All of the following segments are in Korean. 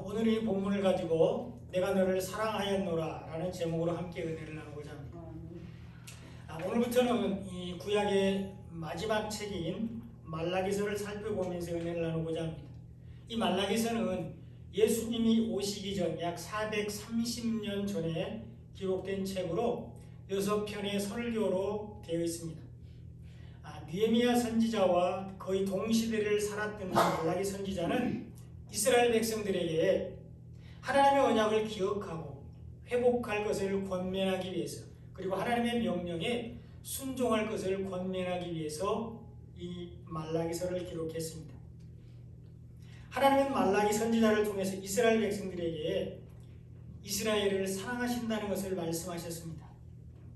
오늘 이 본문을 가지고 내가 너를 사랑하였노라 라는 제목으로 함께 은혜를 나누고자 합니다. 오늘부터는 이 구약의 마지막 책인 말라기서를 살펴보면서 은혜를 나누고자 합니다. 이 말라기서는 예수님이 오시기 전 약 430년 전에 기록된 책으로 6편의 설교로 되어 있습니다. 느헤미야 선지자와 거의 동시대를 살았던 말라기 선지자는 이스라엘 백성들에게 하나님의 언약을 기억하고 회복할 것을 권면하기 위해서, 그리고 하나님의 명령에 순종할 것을 권면하기 위해서 이 말라기서를 기록했습니다. 하나님은 말라기 선지자를 통해서 이스라엘 백성들에게 이스라엘을 사랑하신다는 것을 말씀하셨습니다.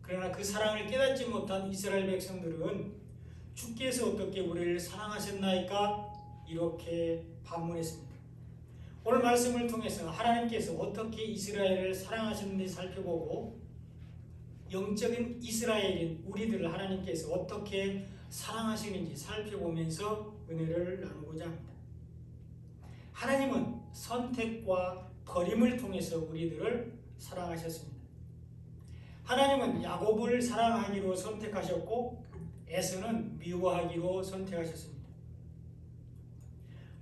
그러나 그 사랑을 깨닫지 못한 이스라엘 백성들은 주께서 어떻게 우리를 사랑하셨나이까? 이렇게 반문했습니다. 오늘 말씀을 통해서 하나님께서 어떻게 이스라엘을 사랑하셨는지 살펴보고, 영적인 이스라엘인 우리들을 하나님께서 어떻게 사랑하시는지 살펴보면서 은혜를 나누고자 합니다. 하나님은 선택과 버림을 통해서 우리들을 사랑하셨습니다. 하나님은 야곱을 사랑하기로 선택하셨고 에서는 미워하기로 선택하셨습니다.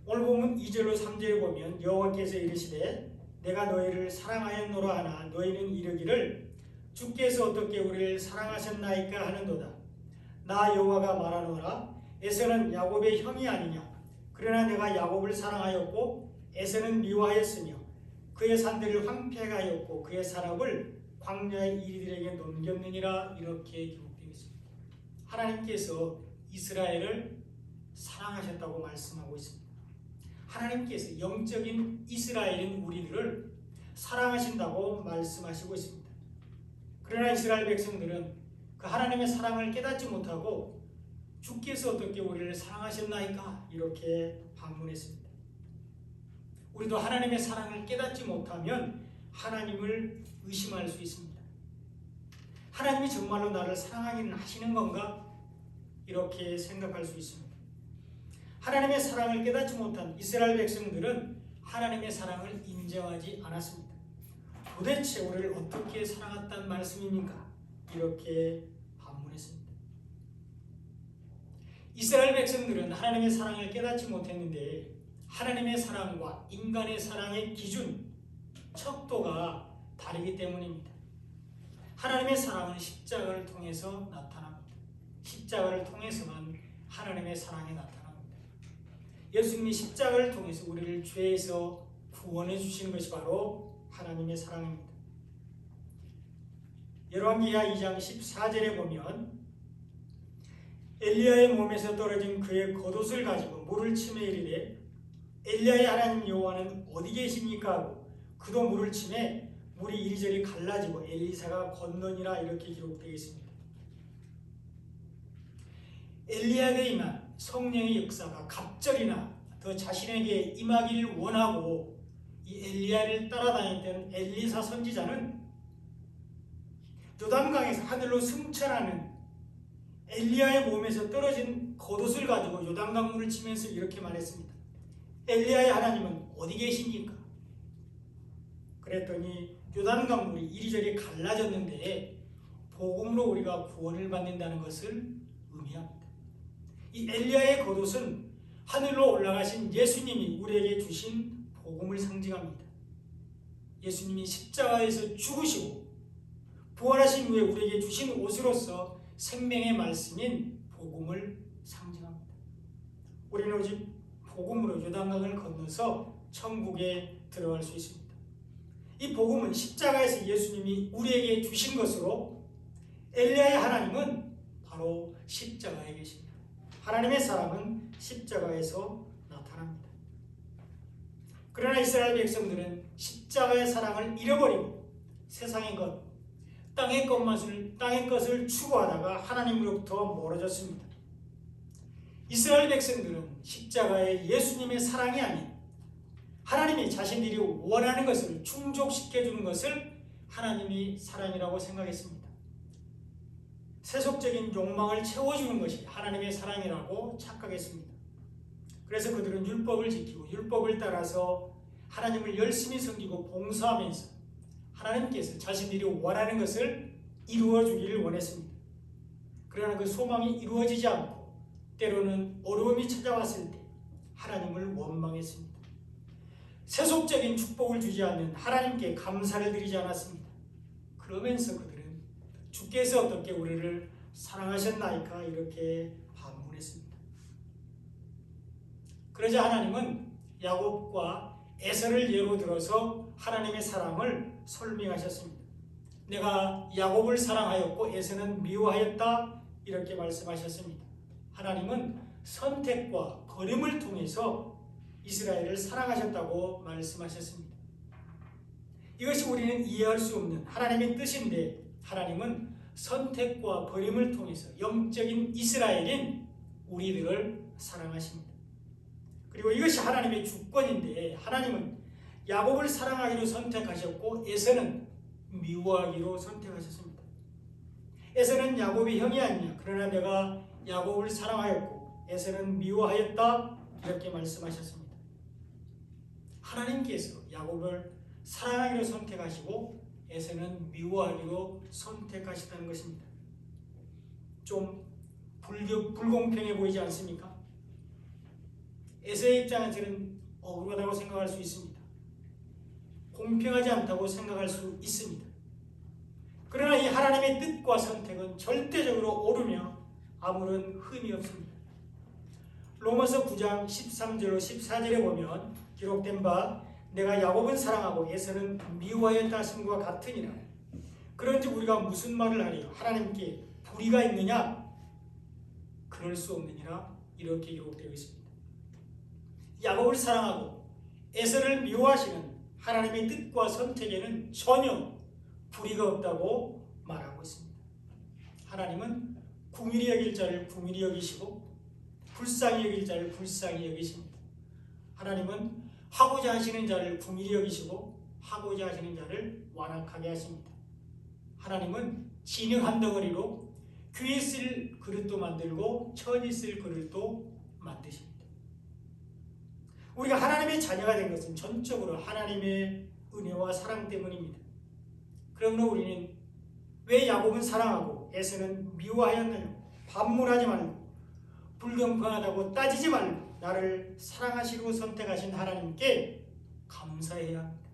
오늘 보면 2절로 3절에 보면 여호와께서 이르시되 내가 너희를 사랑하였노라 하나 너희는 이르기를 주께서 어떻게 우리를 사랑하셨나이까 하는도다. 나 여호와가 말하노라 에서는 야곱의 형이 아니냐. 그러나 내가 야곱을 사랑하였고 에서는 미워하였으며 그의 산들을 황폐하게 하였고 그의 산업을 광야의 이리들에게 넘겼느니라. 이렇게 기록되어 있습니다. 하나님께서 이스라엘을 사랑하셨다고 말씀하고 있습니다. 하나님께서 영적인 이스라엘인 우리들을 사랑하신다고 말씀하시고 있습니다. 그러나 이스라엘 백성들은 그 하나님의 사랑을 깨닫지 못하고 주께서 어떻게 우리를 사랑하셨나이까? 이렇게 반문했습니다. 우리도 하나님의 사랑을 깨닫지 못하면 하나님을 의심할 수 있습니다. 하나님이 정말로 나를 사랑하기는 하시는 건가? 이렇게 생각할 수 있습니다. 하나님의 사랑을 깨닫지 못한 이스라엘 백성들은 하나님의 사랑을 인정하지 않았습니다. 도대체 우리를 어떻게 사랑했단 말씀입니까? 이렇게 반문했습니다. 이스라엘 백성들은 하나님의 사랑을 깨닫지 못했는데 하나님의 사랑과 인간의 사랑의 기준, 척도가 다르기 때문입니다. 하나님의 사랑은 십자가를 통해서 나타납니다. 십자가를 통해서만 하나님의 사랑이 나타납니다. 예수님이 십자가를 통해서 우리를 죄에서 구원해 주시는 것이 바로 하나님의 사랑입니다. 열왕기하 2장 14절에 보면 엘리야의 몸에서 떨어진 그의 겉옷을 가지고 물을 치매 이르되 엘리야의 하나님 여호와는 어디 계십니까? 하고 그도 물을 치매 물이 이리저리 갈라지고 엘리사가 건너니라. 이렇게 기록되어 있습니다. 엘리야에게 임한 성령의 역사가 갑절이나 더 자신에게 임하기를 원하고 이 엘리야를 따라다녔던 엘리사 선지자는 요단강에서 하늘로 승천하는 엘리야의 몸에서 떨어진 겉옷을 가지고 요단강 물을 치면서 이렇게 말했습니다. 엘리야의 하나님은 어디 계십니까? 그랬더니 요단강 물이 이리저리 갈라졌는데 복음으로 우리가 구원을 받는다는 것을 의미합니다. 이 엘리야의 겉옷은 하늘로 올라가신 예수님이 우리에게 주신 복음을 상징합니다. 예수님이 십자가에서 죽으시고 부활하신 후에 우리에게 주신 옷으로서 생명의 말씀인 복음을 상징합니다. 우리는 오직 복음으로 요단강을 건너서 천국에 들어갈 수 있습니다. 이 복음은 십자가에서 예수님이 우리에게 주신 것으로 엘리야의 하나님은 바로 십자가에 계십니다. 하나님의 사랑은 십자가에서 나타납니다. 그러나 이스라엘 백성들은 십자가의 사랑을 잃어버리고 세상의 것, 땅의 것을 추구하다가 하나님으로부터 멀어졌습니다. 이스라엘 백성들은 십자가의 예수님의 사랑이 아닌 하나님이 자신들이 원하는 것을 충족시켜주는 것을 하나님이 사랑이라고 생각했습니다. 세속적인 욕망을 채워주는 것이 하나님의 사랑이라고 착각했습니다. 그래서 그들은 율법을 지키고 율법을 따라서 하나님을 열심히 섬기고 봉사하면서 하나님께서 자신들이 원하는 것을 이루어 주기를 원했습니다. 그러나 그 소망이 이루어지지 않고 때로는 어려움이 찾아왔을 때 하나님을 원망했습니다. 세속적인 축복을 주지 않는 하나님께 감사를 드리지 않았습니다. 그러면서 그들은 주께서 어떻게 우리를 사랑하셨나이까 이렇게 반문했습니다. 그러자 하나님은 야곱과 에서를 예로 들어서 하나님의 사랑을 설명하셨습니다. 내가 야곱을 사랑하였고 에서는 미워하였다 이렇게 말씀하셨습니다. 하나님은 선택과 버림을 통해서 이스라엘을 사랑하셨다고 말씀하셨습니다. 이것이 우리는 이해할 수 없는 하나님의 뜻인데 하나님은 선택과 버림을 통해서 영적인 이스라엘인 우리들을 사랑하십니다. 그리고 이것이 하나님의 주권인데 하나님은 야곱을 사랑하기로 선택하셨고 에서는 미워하기로 선택하셨습니다. 에서는 야곱이 형이 아니냐 그러나 내가 야곱을 사랑하였고 에서는 미워하였다 이렇게 말씀하셨습니다. 하나님께서 야곱을 사랑하기로 선택하시고 에서는 미워하기로 선택하시다는 것입니다. 좀 불공평해 보이지 않습니까? 에서의 입장에서는 억울하다고 생각할 수 있습니다. 공평하지 않다고 생각할 수 있습니다. 그러나 이 하나님의 뜻과 선택은 절대적으로 옳으며 아무런 흠이 없습니다. 로마서 9장 13절로 14절에 보면 기록된 바 내가 야곱은 사랑하고 에서는 미워하였다 하심과 같으니라. 그런즉 우리가 무슨 말을 하리요? 하나님께 불의가 있느냐? 그럴 수 없느니라. 이렇게 기록되어 있습니다. 야곱을 사랑하고 에서를 미워하시는 하나님의 뜻과 선택에는 전혀 불의가 없다고 말하고 있습니다. 하나님은 긍휼히 여길 자를 긍휼히 여기시고 불쌍히 여길 자를 불쌍히 여기십니다. 하나님은 하고자 하시는 자를 긍휼히 여기시고 하고자 하시는 자를 완악하게 하십니다. 하나님은 진흙 한 덩어리로 귀에 쓸 그릇도 만들고 천이 쓸 그릇도 만드십니다. 우리가 하나님의 자녀가 된 것은 전적으로 하나님의 은혜와 사랑 때문입니다. 그러므로 우리는 왜 야곱은 사랑하고 에서는 미워하였느냐 반문하지 말고 불공평하다고 따지지 말고 나를 사랑하시고 선택하신 하나님께 감사해야 합니다.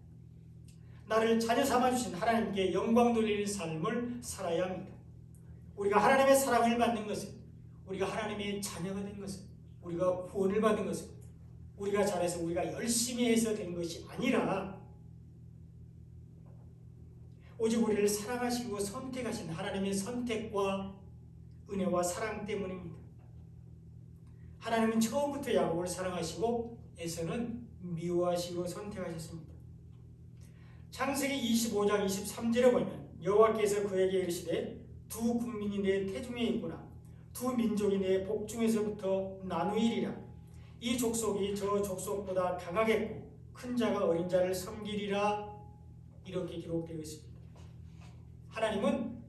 나를 자녀 삼아주신 하나님께 영광 돌리는 삶을 살아야 합니다. 우리가 하나님의 사랑을 받는 것은 우리가 하나님의 자녀가 된 것은 우리가 구원을 받은 것은 우리가 잘해서 우리가 열심히 해서 된 것이 아니라 오직 우리를 사랑하시고 선택하신 하나님의 선택과 은혜와 사랑 때문입니다. 하나님은 처음부터 야곱을 사랑하시고 에서는 미워하시고 선택하셨습니다. 창세기 25장 23절에 보면 여호와께서 그에게 이르시되 두 국민이 내 태중에 있구나. 두 민족이 내 복중에서부터 나누이리라. 이 족속이 저 족속보다 강하겠고 큰 자가 어린 자를 섬기리라. 이렇게 기록되어 있습니다. 하나님은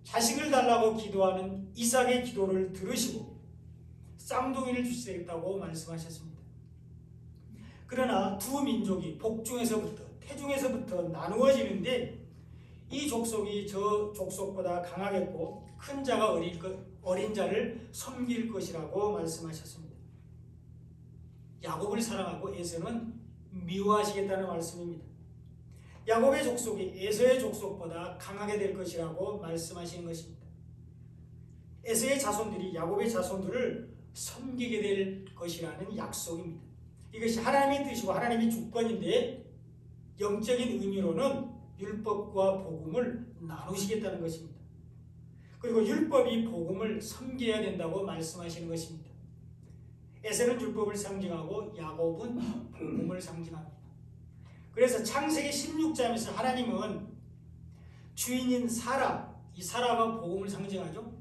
자식을 달라고 기도하는 이삭의 기도를 들으시고 쌍둥이를 주시겠다고 말씀하셨습니다. 그러나 두 민족이 복중에서부터 태중에서부터 나누어지는데 이 족속이 저 족속보다 강하겠고 큰 자가 어린 자를 섬길 것이라고 말씀하셨습니다. 야곱을 사랑하고 에서는 미워하시겠다는 말씀입니다. 야곱의 족속이 에서의 족속보다 강하게 될 것이라고 말씀하신 것입니다. 에서의 자손들이 야곱의 자손들을 섬기게 될 것이라는 약속입니다. 이것이 하나님의 뜻이고 하나님의 주권인데 영적인 의미로는 율법과 복음을 나누시겠다는 것입니다. 그리고 율법이 복음을 섬겨야 된다고 말씀하시는 것입니다. 에서는 율법을 상징하고 야곱은 복음을 상징합니다. 그래서 창세기 16장에서 하나님은 주인인 사라, 이 사라가 복음을 상징하죠.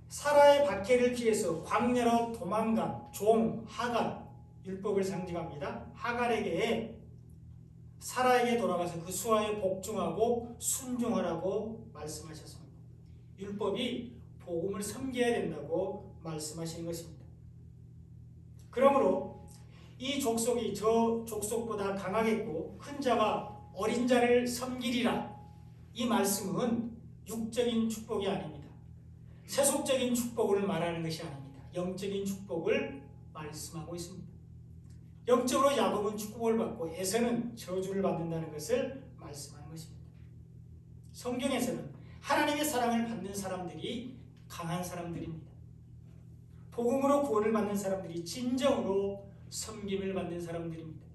사라의 박해를 피해서 광야로 도망간 종 하갈, 율법을 상징합니다. 하갈에게 사라에게 돌아가서 그 수하에 복종하고 순종하라고 말씀하셨습니다. 율법이 복음을 섬겨야 된다고 말씀하시는 것입니다. 그러므로 이 족속이 저 족속보다 강하겠고 큰 자가 어린 자를 섬기리라. 이 말씀은 육적인 축복이 아닙니다. 세속적인 축복을 말하는 것이 아닙니다. 영적인 축복을 말씀하고 있습니다. 영적으로 야곱은 축복을 받고 에서는 저주를 받는다는 것을 말씀하는 것입니다. 성경에서는 하나님의 사랑을 받는 사람들이 강한 사람들입니다. 복음으로 구원을 받는 사람들이 진정으로 섬김을 받는 사람들입니다.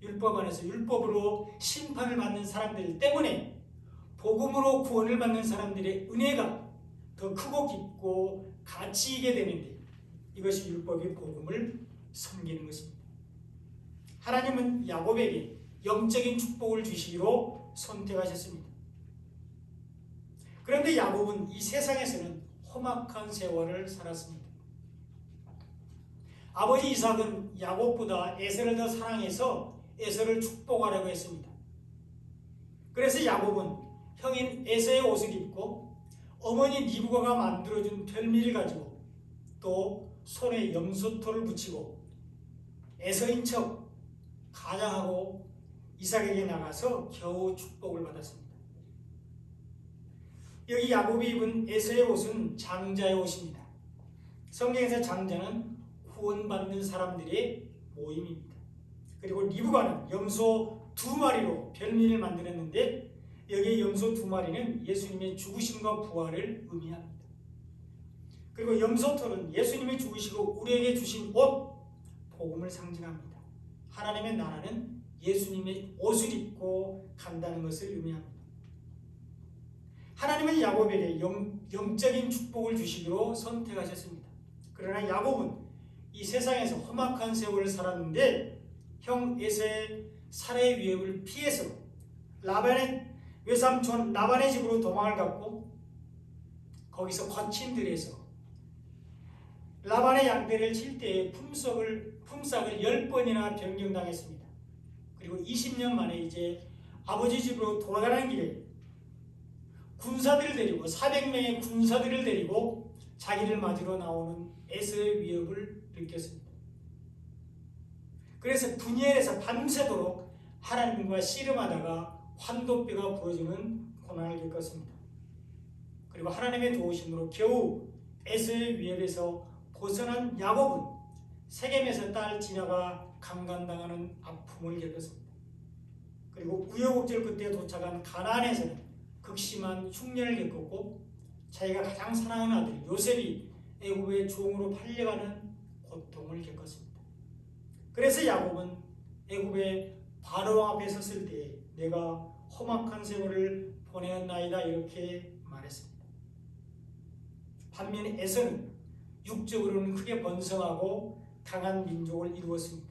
율법 안에서 율법으로 심판을 받는 사람들 때문에 복음으로 구원을 받는 사람들의 은혜가 더 크고 깊고 가치 있게 되는데 이것이 율법이 복음을 섬기는 것입니다. 하나님은 야곱에게 영적인 축복을 주시기로 선택하셨습니다. 그런데 야곱은 이 세상에서는 험악한 세월을 살았습니다. 아버지 이삭은 야곱보다 에서를 더 사랑해서 에서를 축복하라고 했습니다. 그래서 야곱은 형인 에서의 옷을 입고 어머니 리브가가 만들어준 별미를 가지고 또 손에 염소토를 붙이고 에서인 척 가장하고 이삭에게 나가서 겨우 축복을 받았습니다. 여기 야곱이 입은 에서의 옷은 장자의 옷입니다. 성경에서 장자는 구원받는 사람들의 모임입니다. 그리고 리브가는 염소 2마리로 별미를 만들었는데 여기에 염소 2마리는 예수님의 죽으심과 부활을 의미합니다. 그리고 염소털은 예수님이 죽으시고 우리에게 주신 옷, 복음을 상징합니다. 하나님의 나라는 예수님의 옷을 입고 간다는 것을 의미합니다. 하나님은 야곱에게 영적인 축복을 주시기로 선택하셨습니다. 그러나 야곱은 이 세상에서 험악한 세월을 살았는데 형 에서의 살해 위협을 피해서 라반의 외삼촌 라반의 집으로 도망을 갔고 거기서 거친 들에서 라반의 양떼를 칠 때에 품삯을 10번이나 변경당했습니다. 그리고 20년 만에 이제 아버지 집으로 돌아가는 길에 군사들을 데리고 400명의 군사들을 데리고 자기를 맞으러 나오는 에서의 위협을 느꼈습니다. 그래서 분이엘에서 밤새도록 하나님과 씨름하다가 환도뼈가 부러지는 고난을 겪었습니다. 그리고 하나님의 도우심으로 겨우 에서의 위협에서 벗어난 야곱은 세겜에서 딸 디나가 강간당하는 아픔을 겪었습니다. 그리고 우여곡절 끝에 도착한 가나안에서는 극심한 흉년을 겪었고 자기가 가장 사랑하는 아들 요셉이 애굽의 종으로 팔려가는 고통을 겪었습니다. 그래서 야곱은 애굽의 바로왕 앞에 섰을 때 내가 험악한 세월을 보내었나이다 이렇게 말했습니다. 반면에 에서는 육적으로는 크게 번성하고 강한 민족을 이루었습니다.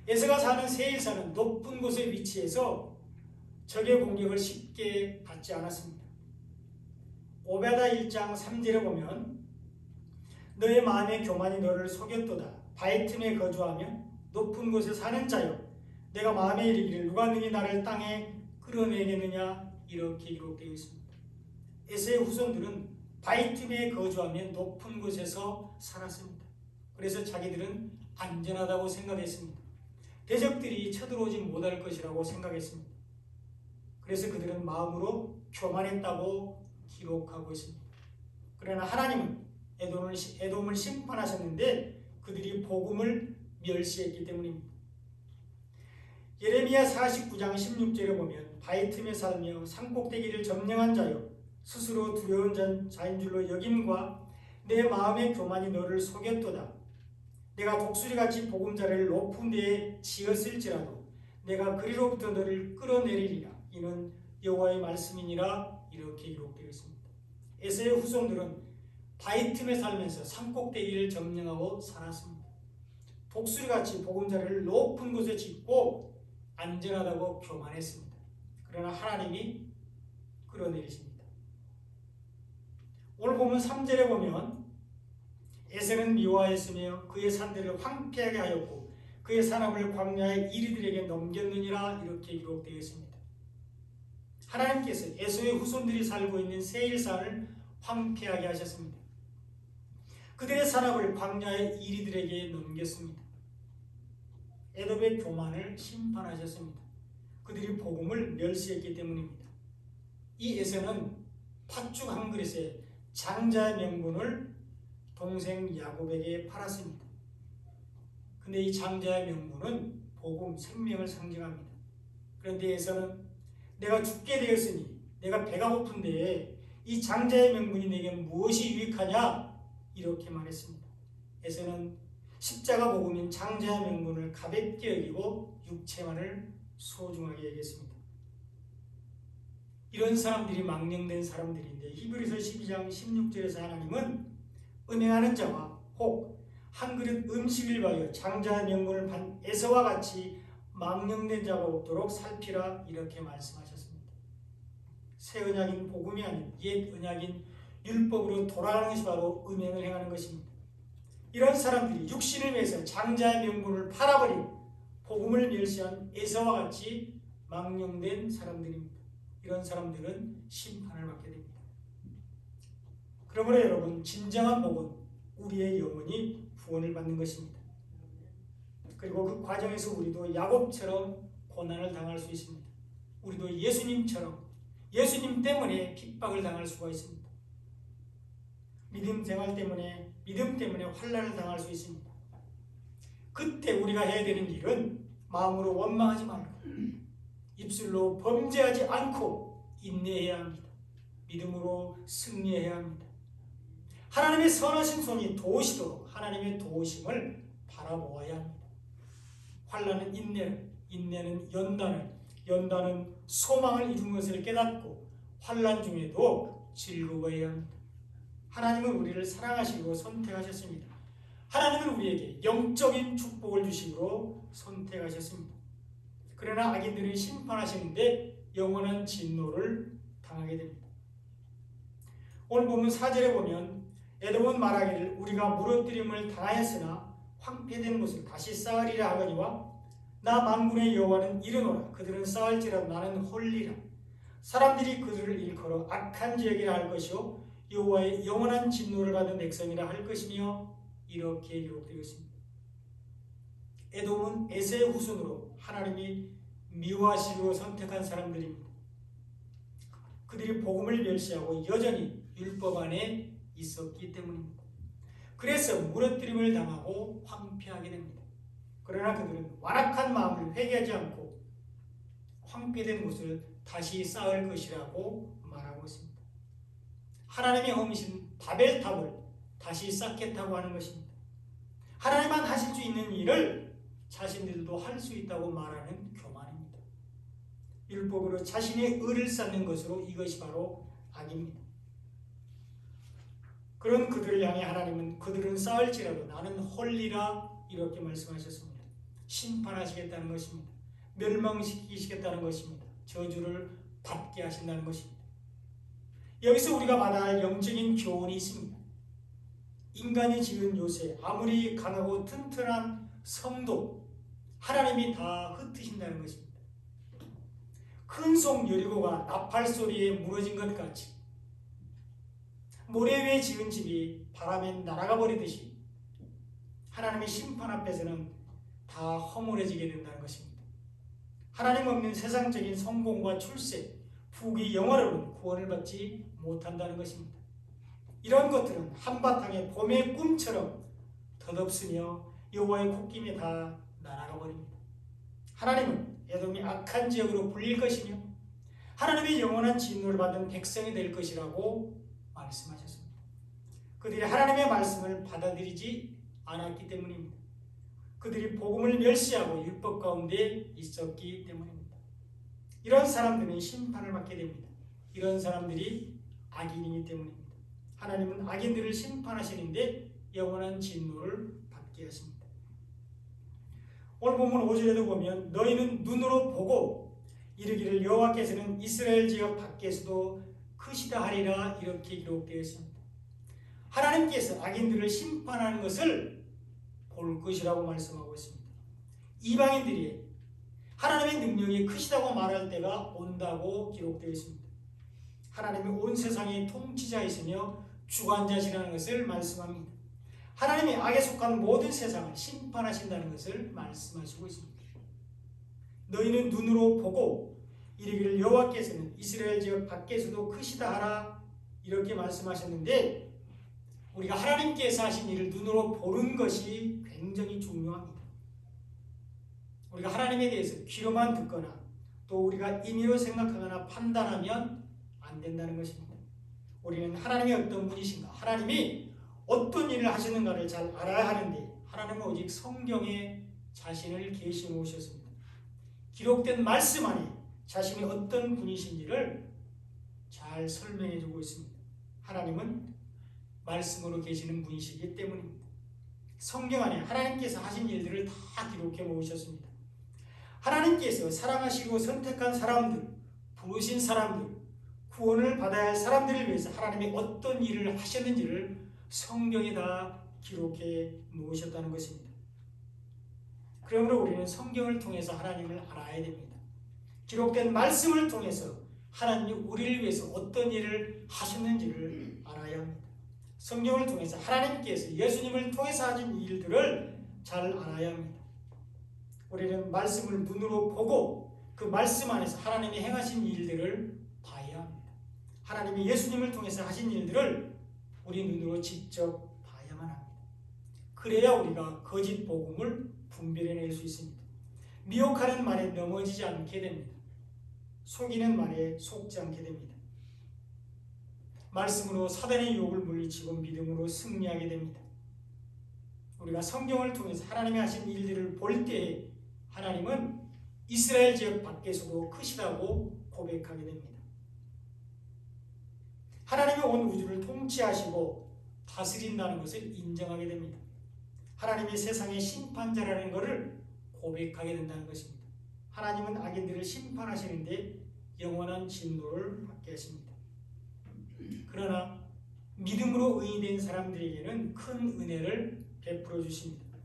에서가 사는 세일산은 높은 곳에 위치해서 적의 공격을 쉽게 받지 않았습니다. 오베다 1장 3절에 보면 너의 마음의 교만이 너를 속였도다. 바위 틈에 거주하며 높은 곳에 사는 자여 내가 마음에 이르기를 누가 능히 나를 땅에 끌어내겠느냐 이렇게 기록되어 있습니다. 에서의 후손들은 바위 틈에 거주하며 높은 곳에서 살았습니다. 그래서 자기들은 안전하다고 생각했습니다. 대적들이 쳐들어오지 못할 것이라고 생각했습니다. 그래서 그들은 마음으로 교만했다고 기록하고 있습니다. 그러나 하나님은 에돔을 심판하셨는데 그들이 복음을 멸시했기 때문입니다. 예레미야 49장 16절에 보면 바위 틈에 살며 산꼭대기를 점령한 자여 스스로 두려운 자인 줄로 여김과 내 마음의 교만이 너를 속였도다. 내가 독수리같이 보금자리를 높은 데에 지었을지라도 내가 그리로부터 너를 끌어내리리라. 이는 여호와의 말씀이니라 이렇게 기록되어 있습니다. 에서의 후손들은 바위 틈에 살면서 산꼭대기를 점령하고 살았습니다. 독수리같이 보금자리를 높은 곳에 짓고 안전하다고 교만했습니다. 그러나 하나님이 끌어내리십니다. 오늘 보면 3절에 보면 에서는 미워하였으며 그의 산들을 황폐하게 하였고 그의 산업을 광야의 이리들에게 넘겼느니라 이렇게 기록되어 있습니다. 하나님께서 에서의 후손들이 살고 있는 세일산을 황폐하게 하셨습니다. 그들의 산업을 광야의 이리들에게 넘겼습니다. 에돔의 교만을 심판하셨습니다. 그들이 복음을 멸시했기 때문입니다. 이 에서는 팥죽 한 그릇에 장자의 명분을 동생 야곱에게 팔았습니다. 근데 이 장자의 명분은 복음, 생명을 상징합니다. 그런데 에서는 내가 죽게 되었으니 내가 배가 고픈데 이 장자의 명분이 내게 무엇이 유익하냐? 이렇게 말했습니다. 에서는 십자가 복음인 장자의 명분을 가볍게 여기고 육체만을 소중하게 여겼습니다. 이런 사람들이 망령된 사람들인데 히브리서 12장 16절에서 하나님은 음행하는 자와 혹 한 그릇 음식을 위하여 장자의 명분을 판 에서와 같이 망령된 자가 없도록 살피라 이렇게 말씀하셨습니다. 새 언약인 복음이 아닌 옛 언약인 율법으로 돌아가는 것이 바로 음행을 행하는 것입니다. 이런 사람들이 육신을 위해서 장자의 명분을 팔아버린 복음을 멸시한 에서와 같이 망령된 사람들입니다. 이런 사람들은 심판을 받게 됩니다. 그러므로 여러분, 진정한 복은 우리의 영혼이 구원을 받는 것입니다. 그리고 그 과정에서 우리도 야곱처럼 고난을 당할 수 있습니다. 우리도 예수님처럼 예수님 때문에 핍박을 당할 수가 있습니다. 믿음 때문에 환난을 당할 수 있습니다. 그때 우리가 해야 되는 일은 마음으로 원망하지 말고 입술로 범죄하지 않고 인내해야 합니다. 믿음으로 승리해야 합니다. 하나님의 선하신 손이 도우시도록 하나님의 도우심을 바라보아야 합니다. 환난은 인내는 연단은 소망을 이룬 것을 깨닫고 환난 중에도 즐거워해야 합니다. 하나님은 우리를 사랑하시고 선택하셨습니다. 하나님은 우리에게 영적인 축복을 주시고 선택하셨습니다. 그러나 악인들은 심판하시는데 영원한 진노를 당하게 됩니다. 오늘 본문 4절에 보면 에돔은 말하기를 우리가 무너뜨림을 당하였으나 황폐된 곳을 다시 쌓으리라 하거니와 나 만군의 여호와는 이르노라 그들은 쌓을지라도 나는 홀리라. 사람들이 그들을 일컬어 악한 지역이라 할 것이요 여호와의 영원한 진노를 받은 백성이라 할 것이며 이렇게 기록되어 있습니다. 에돔은 에서의 후손으로 하나님이 미워하시고 선택한 사람들입니다. 그들이 복음을 멸시하고 여전히 율법 안에 있었기 때문입니다. 그래서 무너뜨림을 당하고 황폐하게 됩니다. 그러나 그들은 완악한 마음을 회개하지 않고 황폐된 곳을 다시 쌓을 것이라고 말하고 있습니다. 하나님의 허미신 바벨탑을 다시 쌓겠다고 하는 것입니다. 하나님만 하실 수 있는 일을 자신들도 할 수 있다고 말하는 교만입니다. 율법으로 자신의 의를 쌓는 것으로 이것이 바로 악입니다. 그런 그들을 향해 하나님은 그들은 쌓을지라도 나는 홀리라 이렇게 말씀하셨습니다. 심판하시겠다는 것입니다. 멸망시키시겠다는 것입니다. 저주를 받게 하신다는 것입니다. 여기서 우리가 받아야 할 영적인 교훈이 있습니다. 인간이 지은 요새 아무리 강하고 튼튼한 성도 하나님이 다 흩으신다는 것입니다. 큰 성 여리고가 나팔 소리에 무너진 것 같이 모래 위에 지은 집이 바람에 날아가 버리듯이 하나님의 심판 앞에서는 다 허물어지게 된다는 것입니다. 하나님 없는 세상적인 성공과 출세, 부귀, 영화로는 구원을 받지 못한다는 것입니다. 이런 것들은 한바탕의 봄의 꿈처럼 덧없으며 여호와의 콧김에 다 날아가 버립니다. 하나님은 에돔이 악한 지역으로 불릴 것이며 하나님의 영원한 진노를 받은 백성이 될 것이라고 말씀하셨습니다. 그들이 하나님의 말씀을 받아들이지 않았기 때문입니다. 그들이 복음을 멸시하고 율법 가운데 있었기 때문입니다. 이런 사람들은 심판을 받게 됩니다. 이런 사람들이 악인이기 때문입니다. 하나님은 악인들을 심판하시는데 영원한 진노를 받게 하십니다. 오늘 본문 5절에도 보면 너희는 눈으로 보고 이르기를 여호와께서는 이스라엘 지역 밖에서도 크시다 하리라 이렇게 기록되어 있습니다. 하나님께서 악인들을 심판하는 것을 볼 것이라고 말씀하고 있습니다. 이방인들이 하나님의 능력이 크시다고 말할 때가 온다고 기록되어 있습니다. 하나님이 온 세상의 통치자이시며 주관자시라는 것을 말씀합니다. 하나님이 악에 속한 모든 세상을 심판하신다는 것을 말씀하시고 있습니다. 너희는 눈으로 보고 이르기를 여호와께서는 이스라엘 지역 밖에서도 크시다 하라 이렇게 말씀하셨는데 우리가 하나님께서 하신 일을 눈으로 보는 것이 굉장히 중요합니다. 우리가 하나님에 대해서 귀로만 듣거나 또 우리가 임의로 생각하거나 판단하면 안 된다는 것입니다. 우리는 하나님이 어떤 분이신가, 하나님이 어떤 일을 하시는가를 잘 알아야 하는데 하나님은 오직 성경에 자신을 계시 놓으셨습니다. 기록된 말씀 안에 자신이 어떤 분이신지를 잘 설명해 주고 있습니다. 하나님은 말씀으로 계시는 분이시기 때문입니다. 성경 안에 하나님께서 하신 일들을 다 기록해 놓으셨습니다. 하나님께서 사랑하시고 선택한 사람들, 부르신 사람들, 구원을 받아야 할 사람들을 위해서 하나님이 어떤 일을 하셨는지를 성경에 다 기록해 놓으셨다는 것입니다. 그러므로 우리는 성경을 통해서 하나님을 알아야 됩니다. 기록된 말씀을 통해서 하나님이 우리를 위해서 어떤 일을 하셨는지를 알아야 합니다. 성경을 통해서 하나님께서 예수님을 통해서 하신 일들을 잘 알아야 합니다. 우리는 말씀을 눈으로 보고 그 말씀 안에서 하나님이 행하신 일들을 봐야 합니다. 하나님이 예수님을 통해서 하신 일들을 우리 눈으로 직접 봐야만 합니다. 그래야 우리가 거짓 복음을 분별해낼 수 있습니다. 미혹하는 말에 넘어지지 않게 됩니다. 속이는 말에 속지 않게 됩니다. 말씀으로 사단의 유혹을 물리치고 믿음으로 승리하게 됩니다. 우리가 성경을 통해서 하나님이 하신 일들을 볼 때에 하나님은 이스라엘 지역 밖에서도 크시다고 고백하게 됩니다. 하나님이 온 우주를 통치하시고 다스린다는 것을 인정하게 됩니다. 하나님이 세상의 심판자라는 것을 고백하게 된다는 것입니다. 하나님은 악인들을 심판하시는데 영원한 진노를 받게 하십니다. 그러나 믿음으로 의인된 사람들에게는 큰 은혜를 베풀어 주십니다.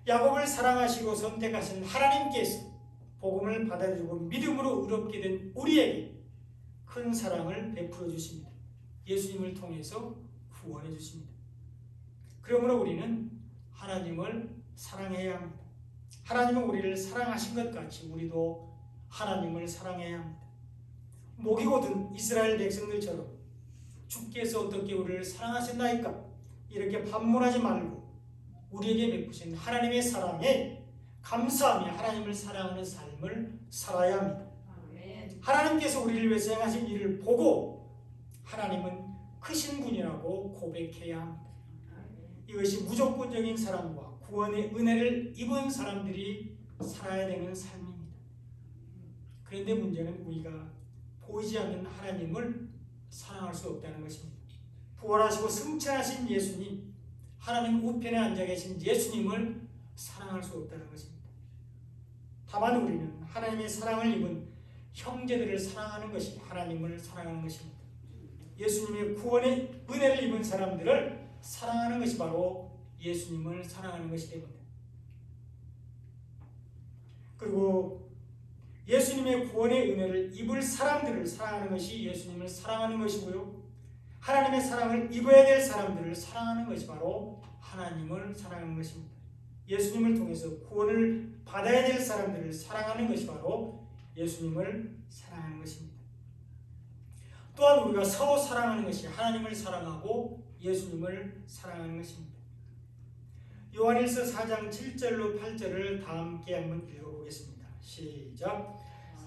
야곱을 사랑하시고 선택하신 하나님께서 복음을 받아들이고 믿음으로 의롭게 된 우리에게 큰 사랑을 베풀어 주십니다. 예수님을 통해서 구원해 주십니다. 그러므로 우리는 하나님을 사랑해야 합니다. 하나님은 우리를 사랑하신 것 같이 우리도 하나님을 사랑해야 합니다. 목이 곧은 이스라엘 백성들처럼 주께서 어떻게 우리를 사랑하셨나이까 이렇게 반문하지 말고 우리에게 베푸신 하나님의 사랑에 감사하며 하나님을 사랑하는 삶을 살아야 합니다. 하나님께서 우리를 위해서 행하신 일을 보고 하나님은 크신 분이라고 고백해야 합니다. 이것이 무조건적인 사랑과 구원의 은혜를 입은 사람들이 살아야 되는 삶입니다. 그런데 문제는 우리가 보이지 않는 하나님을 사랑할 수 없다는 것입니다. 부활하시고 승천하신 예수님, 하나님 우편에 앉아 계신 예수님을 사랑할 수 없다는 것입니다. 다만 우리는 하나님의 사랑을 입은 형제들을 사랑하는 것이 하나님을 사랑하는 것입니다. 예수님의 구원의 은혜를 입은 사람들을 사랑하는 것이 바로 예수님을 사랑하는 것이 됩니다. 그리고 예수님의 구원의 은혜를 입을 사람들을 사랑하는 것이 예수님을 사랑하는 것이고요. 하나님의 사랑을 입어야 될 사람들을 사랑하는 것이 바로 하나님을 사랑하는 것입니다. 예수님을 통해서 구원을 받아야 될 사람들을 사랑하는 것이 바로 예수님을 사랑하는 것입니다. 또한 우리가 서로 사랑하는 것이 하나님을 사랑하고 예수님을 사랑하는 것입니다. 요한일서 4장 7절로 8절을 다 함께 한번 읽어보겠습니다. 시작.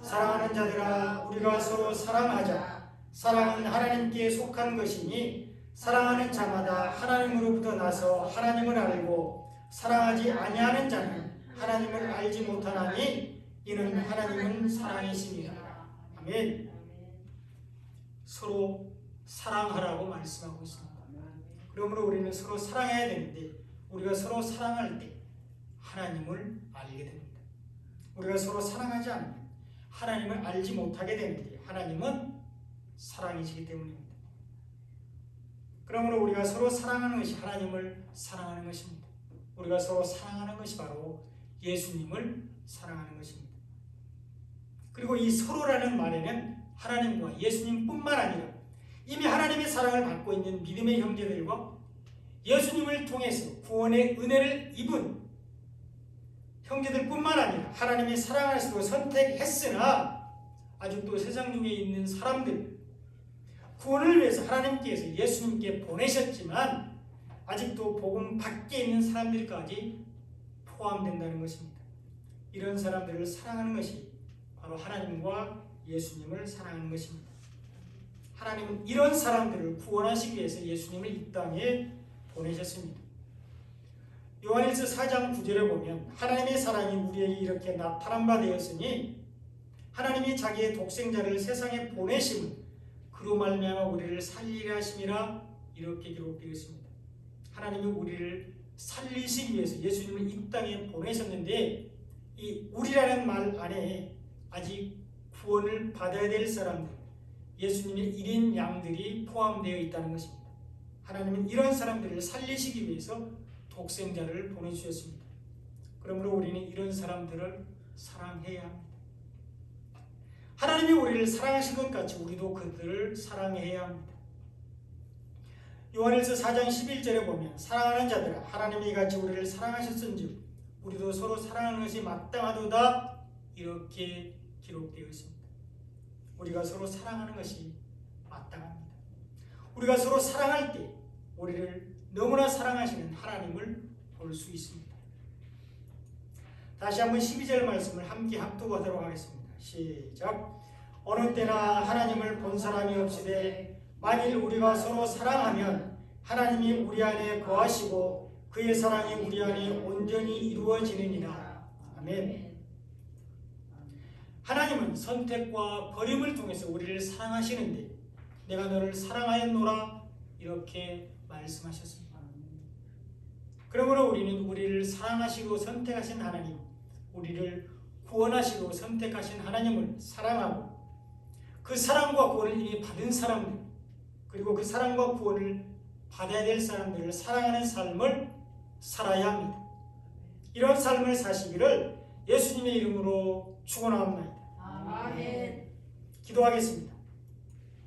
사랑하는 자들아 우리가 서로 사랑하자. 사랑은 하나님께 속한 것이니 사랑하는 자마다 하나님으로부터 나서 하나님을 알고 사랑하지 아니하는 자는 하나님을 알지 못하나니 이는 하나님은 사랑이십니다. 아멘. 서로 사랑하라고 말씀하고 있습니다. 그러므로 우리는 서로 사랑해야 되는데 우리가 서로 사랑할 때 하나님을 알게 됩니다. 우리가 서로 사랑하지 않으면 하나님을 알지 못하게 되는데 하나님은 사랑이시기 때문입니다. 그러므로 우리가 서로 사랑하는 것이 하나님을 사랑하는 것입니다. 우리가 서로 사랑하는 것이 바로 예수님을 사랑하는 것입니다. 그리고 이 서로라는 말에는 하나님과 예수님뿐만 아니라 이미 하나님의 사랑을 받고 있는 믿음의 형제들과 예수님을 통해서 구원의 은혜를 입은 형제들뿐만 아니라 하나님이 사랑하시고 선택했으나 아직도 세상 중에 있는 사람들, 구원을 위해서 하나님께서 예수님께 보내셨지만 아직도 복음 밖에 있는 사람들까지 포함된다는 것입니다. 이런 사람들을 사랑하는 것이 바로 하나님과 예수님을 사랑하는 것입니다. 하나님은 이런 사람들을 구원하시기 위해서 예수님을 이 땅에 보내셨습니다. 요한일서 4장 9절에 보면 하나님의 사랑이 우리에게 이렇게 나타난 바 되었으니 하나님이 자기의 독생자를 세상에 보내심은 그로 말미암아 우리를 살리려 하심이라 이렇게 기록되어 있습니다. 하나님이 우리를 살리시기 위해서 예수님을 이 땅에 보내셨는데 이 우리라는 말 안에 아직 구원을 받아야 될 사람들, 예수님의 일인 양들이 포함되어 있다는 것입니다. 하나님은 이런 사람들을 살리시기 위해서 독생자를 보내주셨습니다. 그러므로 우리는 이런 사람들을 사랑해야 합니다. 하나님이 우리를 사랑하신 것 같이 우리도 그들을 사랑해야 합니다. 요한일서 4장 11절에 보면 사랑하는 자들아 하나님이 같이 우리를 사랑하셨은즉 우리도 서로 사랑하는 것이 마땅하도다 이렇게 기록되어 있습니다. 우리가 서로 사랑하는 것이 마땅합니다. 우리가 서로 사랑할 때 우리를 너무나 사랑하시는 하나님을 볼 수 있습니다. 다시 한번 12절 말씀을 함께 합독하도록 하겠습니다. 시작. 어느 때나 하나님을 본 사람이 없으되 만일 우리가 서로 사랑하면 하나님이 우리 안에 거하시고 그의 사랑이 우리 안에 온전히 이루어지느니라. 아멘. 하나님은 선택과 버림을 통해서 우리를 사랑하시는데 내가 너를 사랑하였노라 이렇게 말씀하셨습니다. 그러므로 우리는 우리를 사랑하시고 선택하신 하나님, 우리를 구원하시고 선택하신 하나님을 사랑하고 그 사랑과 구원을 이미 받은 사람들, 그리고 그 사랑과 구원을 받아야 될 사람들을 사랑하는 삶을 살아야 합니다. 이런 삶을 사시기를 예수님의 이름으로 축원합니다. 아멘. 기도하겠습니다.